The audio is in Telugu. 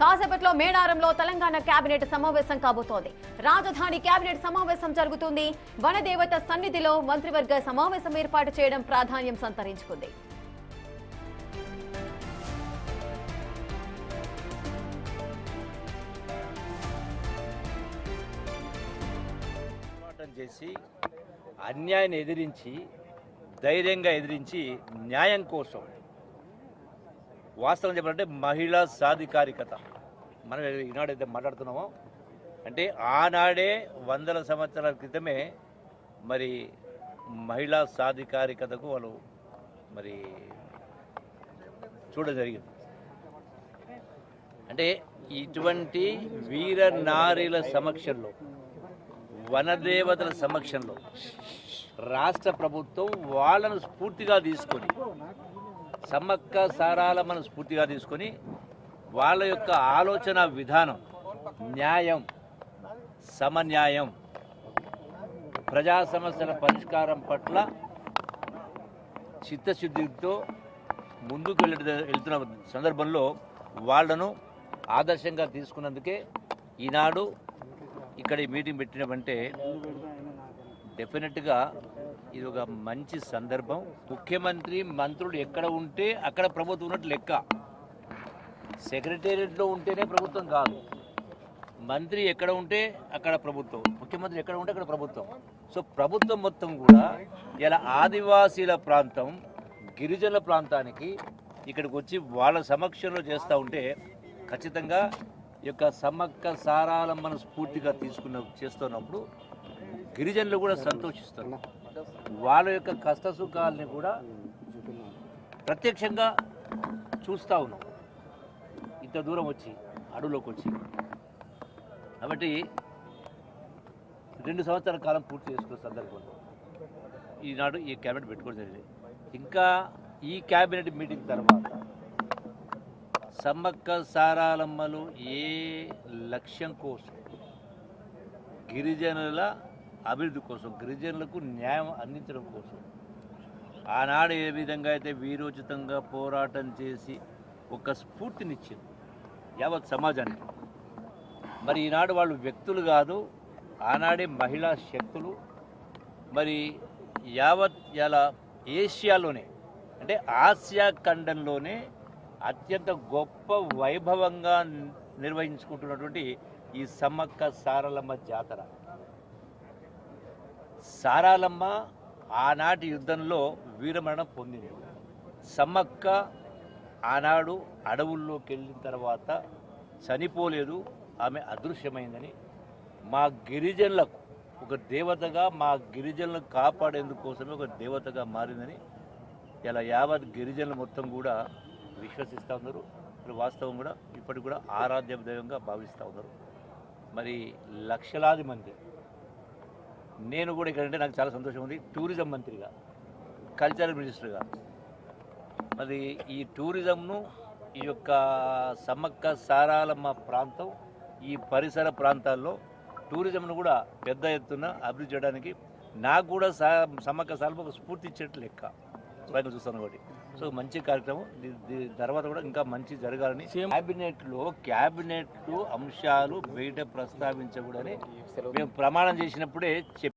కాసేపట్లో మేడారంలో తెలంగాణ కేబినెట్ సమావేశం కాబోతోంది. రాజధాని కేబినెట్ సమావేశం జరుగుతుంది. వనదేవత సన్నిధిలో మంత్రివర్గ సమావేశం ఏర్పాటు చేయడం ప్రాధాన్యం సంతరించుకుంది. చేసి అన్యాయాన్ని ఎదిరించి ధైర్యంగా ఎదిరించి న్యాయం కోసం వాస్తవం చెప్పాలంటే మహిళా సాధికారికత మనం ఈనాడైతే మాట్లాడుతున్నామో అంటే ఆనాడే వందల సంవత్సరాల క్రితమే మరి మహిళా సాధికారికతకు వాళ్ళు మరి చూడడం జరిగింది. అంటే ఇటువంటి వీర నారీల సమక్షంలో వనదేవతల సమక్షంలో రాష్ట్ర ప్రభుత్వం వాళ్ళను స్ఫూర్తిగా తీసుకొని సమ్మక్క సారాలమ్మను స్ఫూర్తిగా తీసుకొని వాళ్ళ యొక్క ఆలోచన విధానం న్యాయం, సమన్యాయం, ప్రజా సమస్యల పరిష్కారం పట్ల చిత్తశుద్ధితో ముందుకు వెళ్తున్న సందర్భంలో వాళ్లను ఆదర్శంగా తీసుకున్నందుకే ఈనాడు ఇక్కడ ఈ మీటింగ్ పెట్టినామంటే డెఫినెట్గా ఇది ఒక మంచి సందర్భం. ముఖ్యమంత్రి మంత్రులు ఎక్కడ ఉంటే అక్కడ ప్రభుత్వం ఉన్నట్టు లెక్క. సెక్రటేరియట్లో ఉంటేనే ప్రభుత్వం కాదు. మంత్రి ఎక్కడ ఉంటే అక్కడ ప్రభుత్వం, ముఖ్యమంత్రి ఎక్కడ ఉంటే అక్కడ ప్రభుత్వం. సో ప్రభుత్వం మొత్తం కూడా ఇలా ఆదివాసీల ప్రాంతం, గిరిజనుల ప్రాంతానికి ఇక్కడికి వచ్చి వాళ్ళ సమక్షంలో చేస్తూ ఉంటే ఖచ్చితంగా ఈ యొక్క సమ్మక్క సారాలమ్మను స్ఫూర్తిగా చేస్తున్నప్పుడు గిరిజనులు కూడా సంతోషిస్తారు. వాళ్ళ యొక్క కష్టసుఖాలని కూడా ప్రత్యక్షంగా చూస్తూ ఉన్నాం ఇంత దూరం వచ్చి, అడవులోకి వచ్చి. కాబట్టి 2 సంవత్సరాల కాలం పూర్తి చేసుకున్న సందర్భంలో ఈనాడు ఈ క్యాబినెట్ పెట్టుకోవడం జరిగింది. ఇంకా ఈ క్యాబినెట్ మీటింగ్ తర్వాత సమ్మక్క సారాలమ్మలు ఏ లక్ష్యం కోసం, గిరిజనుల అభివృద్ధి కోసం, గిరిజనులకు న్యాయం అందించడం కోసం ఆనాడు ఏ విధంగా అయితే వీరోచితంగా పోరాటం చేసి ఒక స్ఫూర్తినిచ్చింది యావత్ సమాజానికి. మరి ఈనాడు వాళ్ళు వ్యక్తులు కాదు, ఆనాడే మహిళా శక్తులు. మరి యావత్ ఇలా ఏషియాలోనే అంటే ఆసియా ఖండంలోనే అత్యంత గొప్ప వైభవంగా నిర్వహించుకుంటున్నటువంటి ఈ సమ్మక్క సారాలమ్మ జాతర. సారాలమ్మ ఆనాటి యుద్ధంలో వీరమరణం పొందింది. సమ్మక్క ఆనాడు అడవుల్లోకి వెళ్ళిన తర్వాత చనిపోలేదు, ఆమె అదృశ్యమైందని, మా గిరిజనులకు ఒక దేవతగా, మా గిరిజనులను కాపాడేందుకోసమే ఒక దేవతగా మారిందని ఇలా యావత్ గిరిజనులు మొత్తం కూడా విశ్వసిస్తూ ఉన్నారు. వాస్తవం కూడా ఇప్పటికి కూడా ఆరాధ్య దైవంగా భావిస్తూ ఉన్నారు. మరి లక్షలాది మంది, నేను కూడా ఇక్కడ అంటే నాకు చాలా సంతోషం ఉంది. టూరిజం మంత్రిగా, కల్చరల్ మినిస్టర్గా మరి ఈ టూరిజంను, ఈ యొక్క సమ్మక్క సారాలమ్మ ప్రాంతం, ఈ పరిసర ప్రాంతాల్లో టూరిజంను కూడా పెద్ద ఎత్తున అభివృద్ధి చేయడానికి నాకు కూడా సమ్మక్క సారాలమ్మ ఒక స్ఫూర్తి ఇచ్చేట్లు లెక్క స్వయంగా చూస్తాను కాబట్టి. సో మంచి కార్యక్రమం. దీని తర్వాత కూడా ఇంకా మంచి జరగాలని క్యాబినెట్లో అంశాలు బయట ప్రస్తావించకూడదని మేము ప్రమాణం చేసినప్పుడే